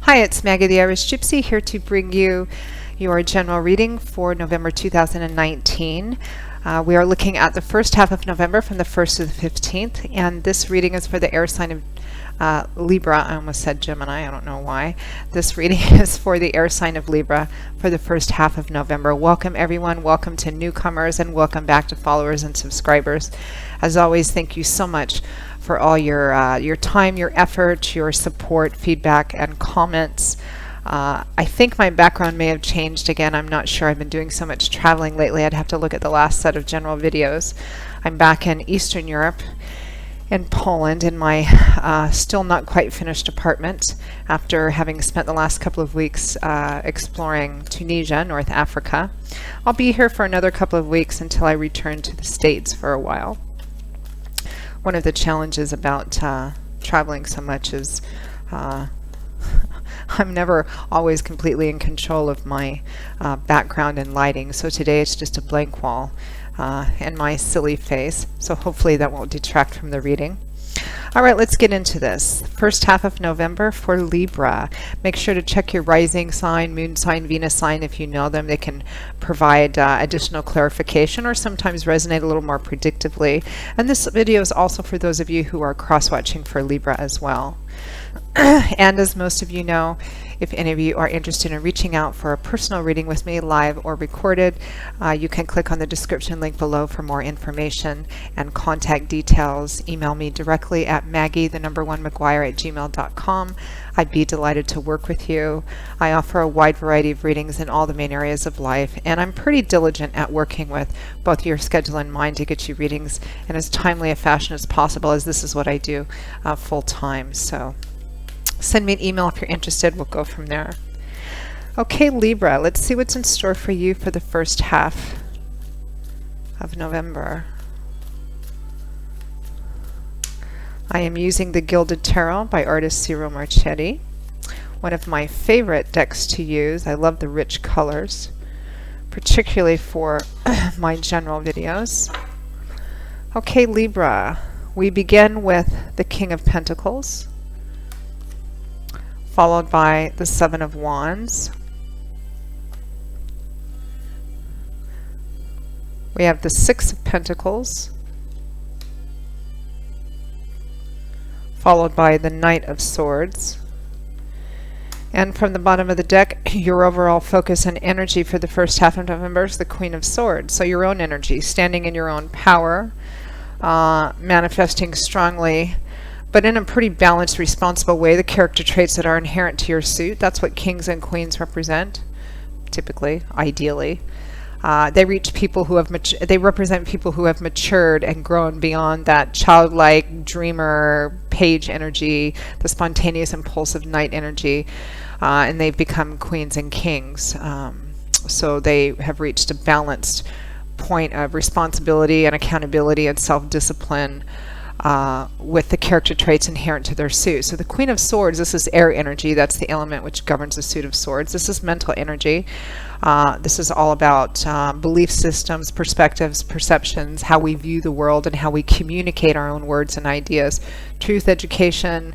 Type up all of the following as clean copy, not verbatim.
Hi, it's Maggie the Irish Gypsy here to bring you your general reading for November 2019. We are looking at the first half of November from the 1st to the 15th, and this reading is for the air sign of Libra. I almost said Gemini, I don't know why. This reading is for the air sign of Libra for the first half of November. Welcome everyone, welcome to newcomers, and welcome back to followers and subscribers. As always, thank you so much for all your time, your effort, your support, feedback, and comments. I think my background may have changed again. I'm not sure. I've been doing so much traveling lately. I'd have to look at the last set of general videos. I'm back in Eastern Europe, in Poland, in my still not quite finished apartment after having spent the last couple of weeks exploring Tunisia, North Africa. I'll be here for another couple of weeks until I return to the States for a while. One of the challenges about traveling so much is I'm never always completely in control of my background and lighting, so today it's just a blank wall and my silly face, so hopefully that won't detract from the reading. Alright, let's get into this. First half of November for Libra. Make sure to check your rising sign, moon sign, Venus sign if you know them. They can provide additional clarification or sometimes resonate a little more predictively. And this video is also for those of you who are cross-watching for Libra as well. And as most of you know, if any of you are interested in reaching out for a personal reading with me, live or recorded, you can click on the description link below for more information and contact details. Email me directly at maggie1mcguire@gmail.com. I'd be delighted to work with you. I offer a wide variety of readings in all the main areas of life, and I'm pretty diligent at working with both your schedule and mine to get you readings in as timely a fashion as possible, as this is what I do full time. So send me an email if you're interested. We'll go from there. Okay, Libra, let's see what's in store for you for the first half of November. I am using the Gilded Tarot by artist Ciro Marchetti, one of my favorite decks to use. I love the rich colors, particularly for my general videos. Okay, Libra, we begin with the King of Pentacles, followed by the Seven of Wands. We have the Six of Pentacles, followed by the Knight of Swords. And from the bottom of the deck, your overall focus and energy for the first half of November is the Queen of Swords. So your own energy, standing in your own power, manifesting strongly, but in a pretty balanced, responsible way, the character traits that are inherent to your suit. That's what kings and queens represent, typically, ideally. They represent people who have matured and grown beyond that childlike dreamer page energy, the spontaneous impulsive knight energy, and they've become queens and kings. So they have reached a balanced point of responsibility and accountability and self-discipline with the character traits inherent to their suit. So the Queen of Swords, this is air energy. That's the element which governs the suit of swords. This is mental energy. This is all about belief systems, perspectives, perceptions, how we view the world, and how we communicate our own words and ideas. Truth, education,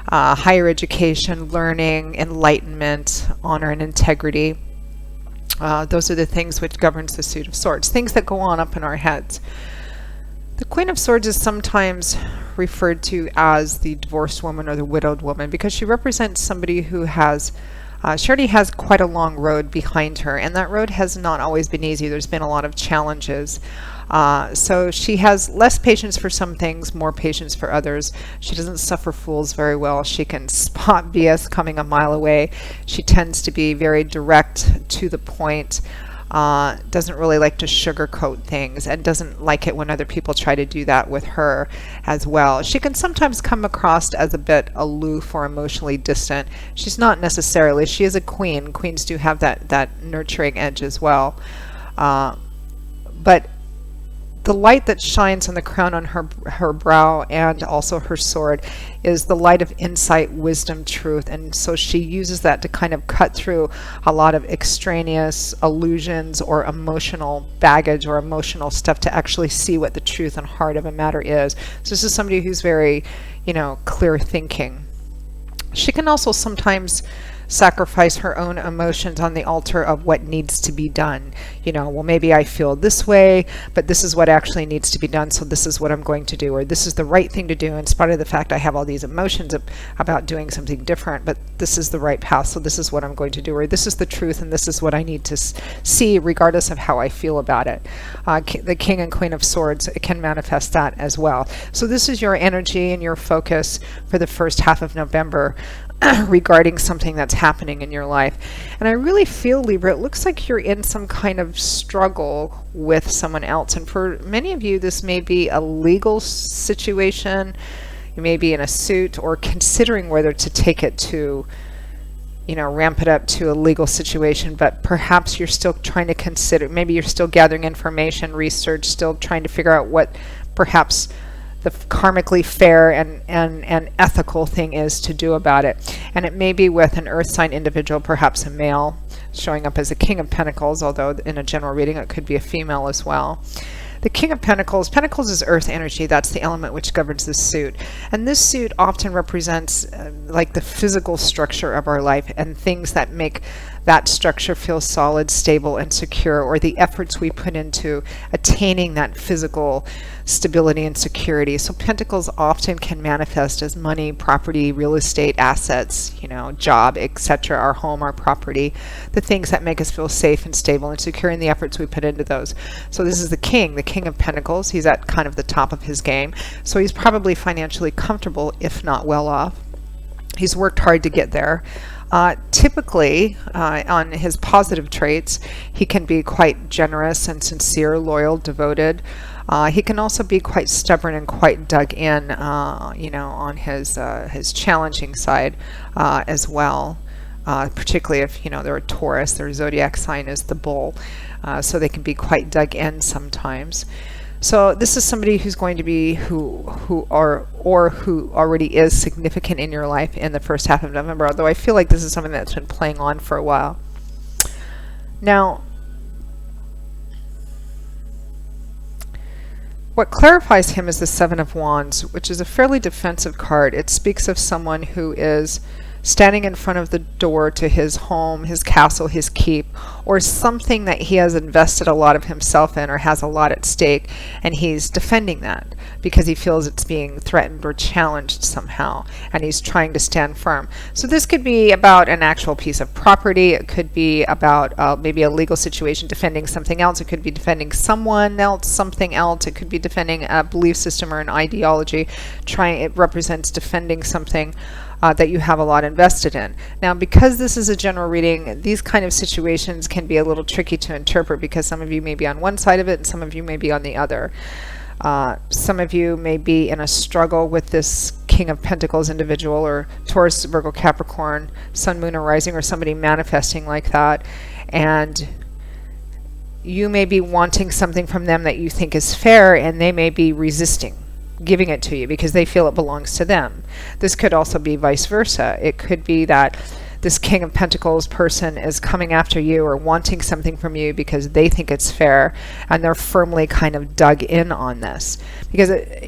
higher education, learning, enlightenment, honor, and integrity. Those are the things which governs the suit of swords, things that go on up in our heads. The Queen of Swords is sometimes referred to as the divorced woman or the widowed woman because she represents somebody who has, she already has quite a long road behind her, and that road has not always been easy. There's been a lot of challenges. So she has less patience for some things, more patience for others. She doesn't suffer fools very well. She can spot BS coming a mile away. She tends to be very direct, to the point. Doesn't really like to sugarcoat things, and doesn't like it when other people try to do that with her as well. She can sometimes come across as a bit aloof or emotionally distant. She's not necessarily. She is a queen. Queens do have that nurturing edge as well. But the light that shines on the crown on her brow and also her sword is the light of insight, wisdom, truth, and so she uses that to kind of cut through a lot of extraneous illusions or emotional baggage or emotional stuff to actually see what the truth and heart of a matter is. So this is somebody who's very, clear thinking. She can also sometimes sacrifice her own emotions on the altar of what needs to be done. Well, maybe I feel this way, but this is what actually needs to be done, so this is what I'm going to do, or this is the right thing to do in spite of the fact I have all these emotions about doing something different, but this is the right path, so this is what I'm going to do, or this is the truth and this is what I need to see regardless of how I feel about it. The King and Queen of Swords can manifest that as well. So this is your energy and your focus for the first half of November regarding something that's happening in your life. And I really feel, Libra, it looks like you're in some kind of struggle with someone else. And for many of you, this may be a legal situation. You may be in a suit or considering whether to take it to, ramp it up to a legal situation, but perhaps you're still trying to consider, maybe you're still gathering information, research, still trying to figure out what perhaps the karmically fair and ethical thing is to do about it. And it may be with an earth sign individual, perhaps a male, showing up as a King of Pentacles, although in a general reading it could be a female as well. The King of Pentacles is earth energy. That's the element which governs this suit. And this suit often represents like the physical structure of our life and things that make that structure feel solid, stable, and secure, or the efforts we put into attaining that physical stability and security. So pentacles often can manifest as money, property, real estate, assets, job, etc., our home, our property, the things that make us feel safe and stable and secure, in the efforts we put into those. So this is the King of Pentacles. He's at kind of the top of his game. So he's probably financially comfortable, if not well off. He's worked hard to get there. Typically, on his positive traits, he can be quite generous and sincere, loyal, devoted. He can also be quite stubborn and quite dug in, on his challenging side as well. Particularly if they're a Taurus, their zodiac sign is the bull, so they can be quite dug in sometimes. So this is somebody who's going to be who already is significant in your life in the first half of November, although I feel like this is something that's been playing on for a while. Now, what clarifies him is the Seven of Wands, which is a fairly defensive card. It speaks of someone who is standing in front of the door to his home, his castle, his keep, or something that he has invested a lot of himself in or has a lot at stake, and he's defending that because he feels it's being threatened or challenged somehow, and he's trying to stand firm. So this could be about an actual piece of property. It could be about maybe a legal situation, defending something else. It could be defending someone else, something else. It could be defending a belief system or an ideology. It represents defending something that you have a lot invested in. Now, because this is a general reading, these kind of situations can be a little tricky to interpret because some of you may be on one side of it and some of you may be on the other. Some of you may be in a struggle with this King of Pentacles individual, or Taurus, Virgo, Capricorn, Sun, Moon, or Rising, or somebody manifesting like that, and you may be wanting something from them that you think is fair, and they may be resisting giving it to you because they feel it belongs to them. This could also be vice versa. It could be that this King of Pentacles person is coming after you or wanting something from you because they think it's fair, and they're firmly kind of dug in on this because it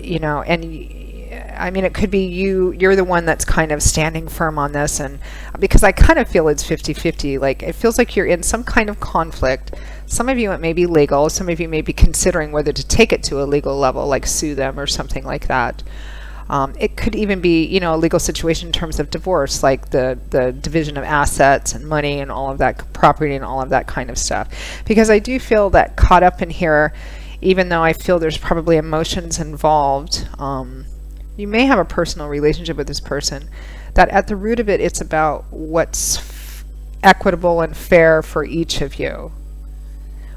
could be you're the one that's kind of standing firm on this, and because I kind of feel it's 50-50, like it feels like you're in some kind of conflict. Some of you it may be legal, some of you may be considering whether to take it to a legal level, like sue them or something like that. It could even be, a legal situation in terms of divorce, like the division of assets and money and all of that, property and all of that kind of stuff. Because I do feel that caught up in here, even though I feel there's probably emotions involved, you may have a personal relationship with this person, that at the root of it, it's about what's equitable and fair for each of you,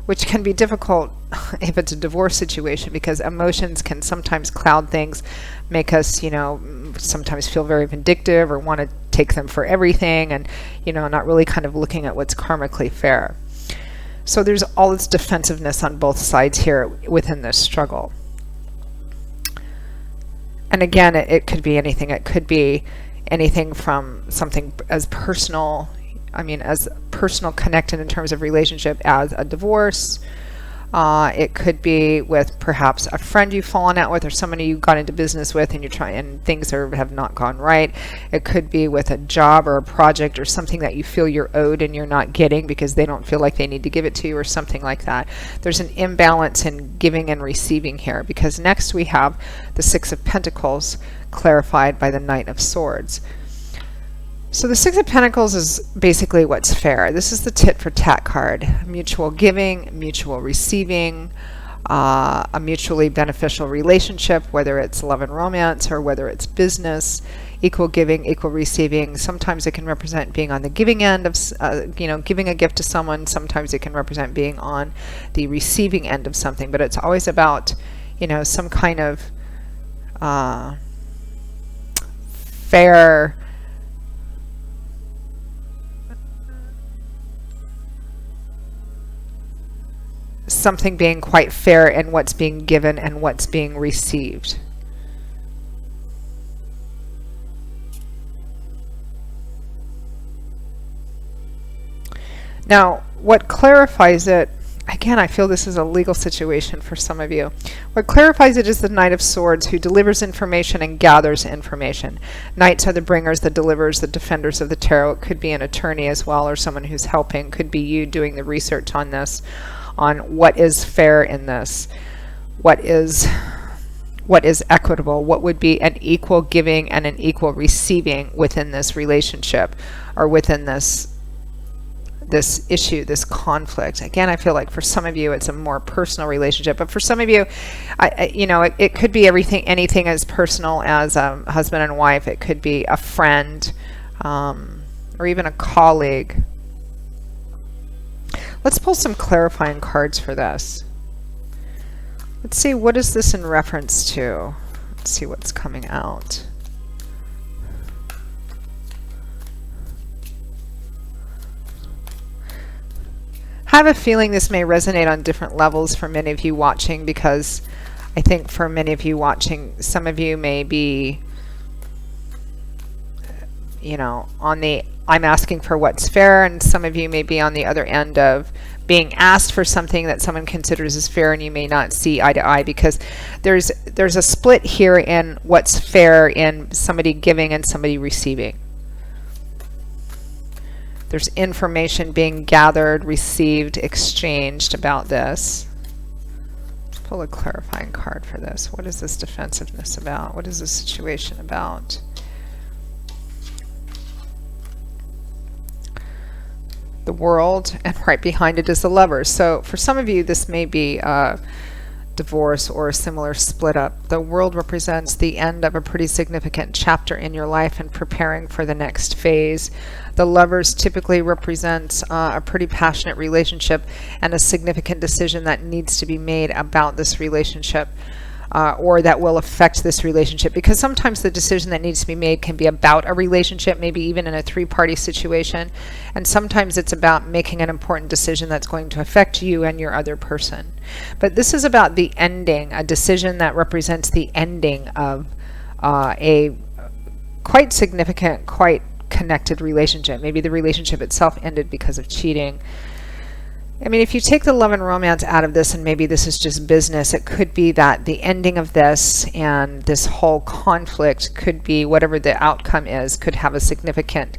which can be difficult if it's a divorce situation because emotions can sometimes cloud things, make us, sometimes feel very vindictive or want to take them for everything, and, not really kind of looking at what's karmically fair. So there's all this defensiveness on both sides here within this struggle. And again, it could be anything. It could be anything from something as personal, as personal connected in terms of relationship as a divorce, It could be with perhaps a friend you've fallen out with, or somebody you got into business with and you're trying and things have not gone right. It could be with a job or a project or something that you feel you're owed and you're not getting because they don't feel like they need to give it to you, or something like that. There's an imbalance in giving and receiving here, because next we have the Six of Pentacles clarified by the Knight of Swords. So the Six of Pentacles is basically what's fair. This is the tit for tat card. Mutual giving, mutual receiving, a mutually beneficial relationship, whether it's love and romance or whether it's business. Equal giving, equal receiving. Sometimes it can represent being on the giving end of, giving a gift to someone. Sometimes it can represent being on the receiving end of something. But it's always about, some kind of fair, something being quite fair in what's being given and what's being received. Now, what clarifies it, again, I feel this is a legal situation for some of you. What clarifies it is the Knight of Swords, who delivers information and gathers information. Knights are the bringers, the deliverers, the defenders of the tarot. It could be an attorney as well, or someone who's helping. Could be you doing the research on this, on what is fair in this, what is equitable, what would be an equal giving and an equal receiving within this relationship, or within this issue, this conflict. Again, I feel like for some of you it's a more personal relationship, but for some of you, it could be anything as personal as a husband and wife. It could be a friend, or even a colleague. Let's pull some clarifying cards for this. Let's see, what is this in reference to? Let's see what's coming out. I have a feeling this may resonate on different levels for many of you watching, because I think for many of you watching, some of you may be, on the I'm asking for what's fair, and some of you may be on the other end of being asked for something that someone considers as fair, and you may not see eye to eye, because there's a split here in what's fair in somebody giving and somebody receiving. There's information being gathered, received, exchanged about this. Let's pull a clarifying card for this. What is this defensiveness about? What is this situation about? The World, and right behind it is the Lovers. So for some of you, this may be a divorce or a similar split up. The World represents the end of a pretty significant chapter in your life and preparing for the next phase. The Lovers typically represents a pretty passionate relationship and a significant decision that needs to be made about this relationship, or that will affect this relationship, because sometimes the decision that needs to be made can be about a relationship, maybe even in a three-party situation, and sometimes it's about making an important decision that's going to affect you and your other person. But this is about the ending, a decision that represents the ending of a quite significant, quite connected relationship. Maybe the relationship itself ended because of cheating. I mean, if you take the love and romance out of this, and maybe this is just business, it could be that the ending of this and this whole conflict could be, whatever the outcome is, could have a significant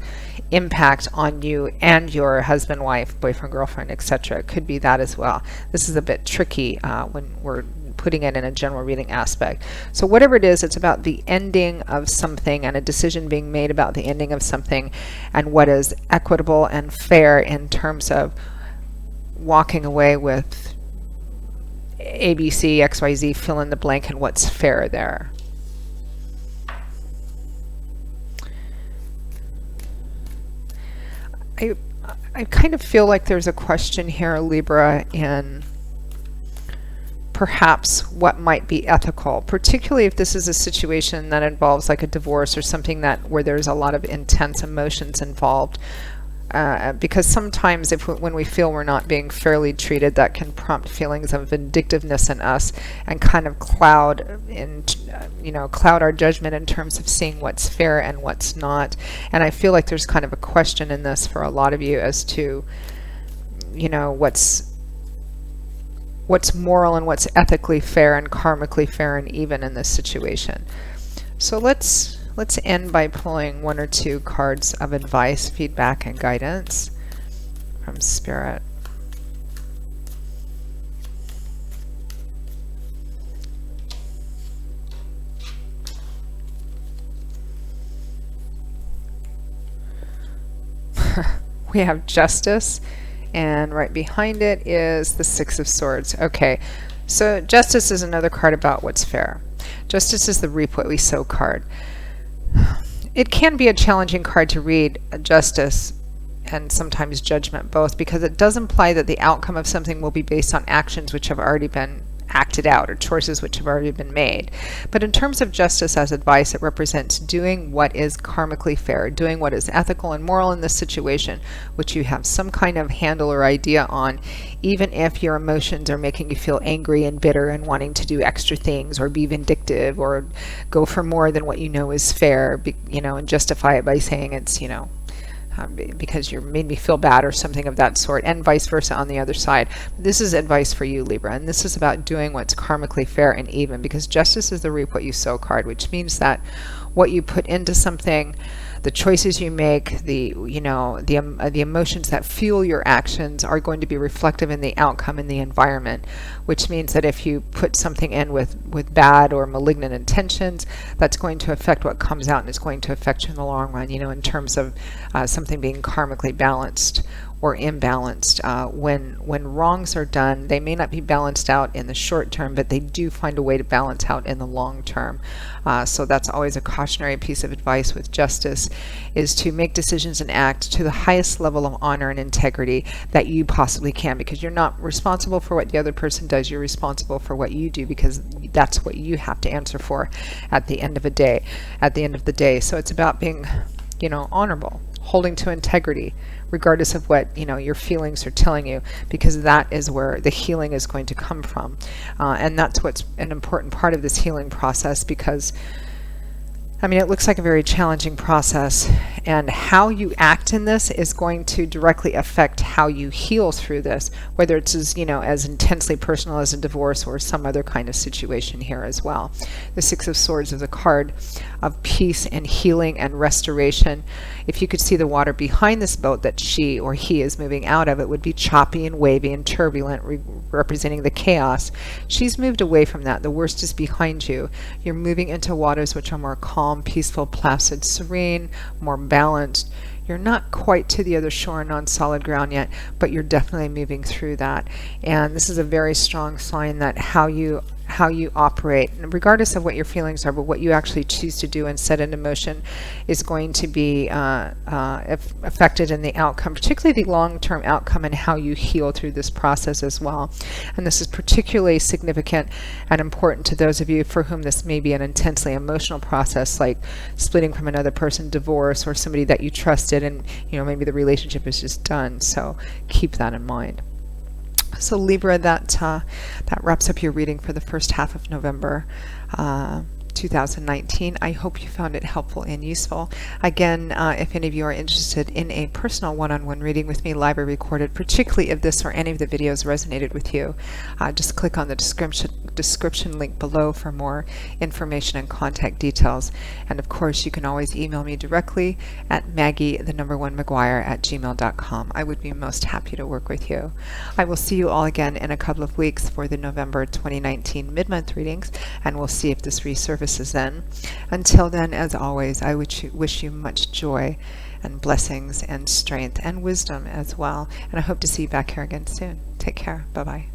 impact on you and your husband, wife, boyfriend, girlfriend, etc. It could be that as well. This is a bit tricky when we're putting it in a general reading aspect. So whatever it is, it's about the ending of something and a decision being made about the ending of something, and what is equitable and fair in terms of walking away with ABC, XYZ, fill in the blank, and what's fair there. I kind of feel like there's a question here, Libra, in perhaps what might be ethical, particularly if this is a situation that involves like a divorce or something where there's a lot of intense emotions involved. Because sometimes when we feel we're not being fairly treated, that can prompt feelings of vindictiveness in us and kind of cloud our judgment in terms of seeing what's fair and what's not. And I feel like there's kind of a question in this for a lot of you as to, what's what's moral and what's ethically fair and karmically fair and even in this situation. So let's end by pulling one or two cards of advice, feedback, and guidance from Spirit. We have Justice, and right behind it is the Six of Swords. Okay, so Justice is another card about what's fair. Justice is the reap what we sow card. It can be a challenging card to read, Justice and sometimes Judgment both, because it does imply that the outcome of something will be based on actions which have already been acted out or choices which have already been made. But in terms of justice as advice, it represents doing what is karmically fair, doing what is ethical and moral in this situation, which you have some kind of handle or idea on, even if your emotions are making you feel angry and bitter and wanting to do extra things or be vindictive or go for more than what you know is fair, and justify it by saying it's, because you made me feel bad or something of that sort, and vice versa on the other side. This is advice for you, Libra, and this is about doing what's karmically fair and even, because Justice is the reap what you sow card, which means that what you put into something, the choices you make, the emotions that fuel your actions are going to be reflective in the outcome in the environment, which means that if you put something in with bad or malignant intentions, that's going to affect what comes out and is going to affect you in the long run, in terms of something being karmically balanced or imbalanced. When wrongs are done, they may not be balanced out in the short term, but they do find a way to balance out in the long term. So that's always a cautionary piece of advice with Justice, is to make decisions and act to the highest level of honor and integrity that you possibly can, because you're not responsible for what the other person does. You're responsible for what you do, because that's what you have to answer for at the end of the day. So it's about being, honorable, holding to integrity, regardless of what your feelings are telling you, because that is where the healing is going to come from, and that's what's an important part of this healing process, because it looks like a very challenging process, and how you act in this is going to directly affect how you heal through this, whether it's as intensely personal as a divorce or some other kind of situation here as well. The Six of Swords is a card of peace and healing and restoration. If you could see the water behind this boat that she or he is moving out of, it would be choppy and wavy and turbulent, representing the chaos. She's moved away from that. The worst is behind you. You're moving into waters which are more calm, peaceful, placid, serene, more balanced. You're not quite to the other shore and on solid ground yet, but you're definitely moving through that. And this is a very strong sign that how you operate, regardless of what your feelings are, but what you actually choose to do and set into motion is going to be affected in the outcome, particularly the long-term outcome, and how you heal through this process as well. And this is particularly significant and important to those of you for whom this may be an intensely emotional process, like splitting from another person, divorce, or somebody that you trusted, and maybe the relationship is just done. So keep that in mind. So Libra, that wraps up your reading for the first half of November 2019. I hope you found it helpful and useful. Again, if any of you are interested in a personal one-on-one reading with me, live or recorded, particularly if this or any of the videos resonated with you, just click on the description link below for more information and contact details. And of course, you can always email me directly at Maggie1McGuire@gmail.com. I would be most happy to work with you. I will see you all again in a couple of weeks for the November 2019 mid-month readings, and we'll see if this resurfaces then. Until then, as always, I wish you much joy and blessings and strength and wisdom as well. And I hope to see you back here again soon. Take care. Bye-bye.